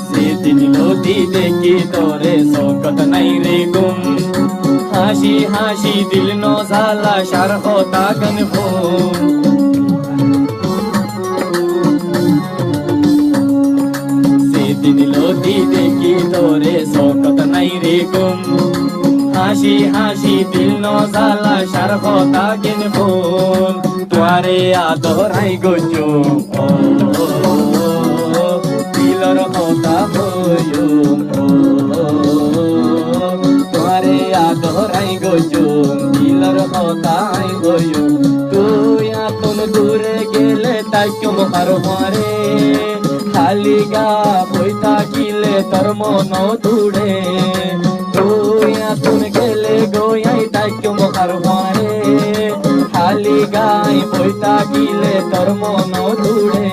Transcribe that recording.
সেদিন নদী দেখি তোরে শকত নাই রে গুম হাসি হাসি দিল নো ঝালা সার কথা গান ফোন সেদিন নদী দেখি তোরে শকত নাই রে গুম হাসি হাসি দিল নো ঝালা সার কথা গান ফোন তোরে আদরাই গজো দিলর কথা বয়ো তোরে আদরাই গজো দিলর কথাই বয়ো তুই আপন দূরে গেলে তাই কেম হারে খালি গা বই থাকিলে তোর মন দূরে তুই আপন গেলে গয়াই তাই কেম হারে খালি গাই বই থাকিলে তোর মন দূরে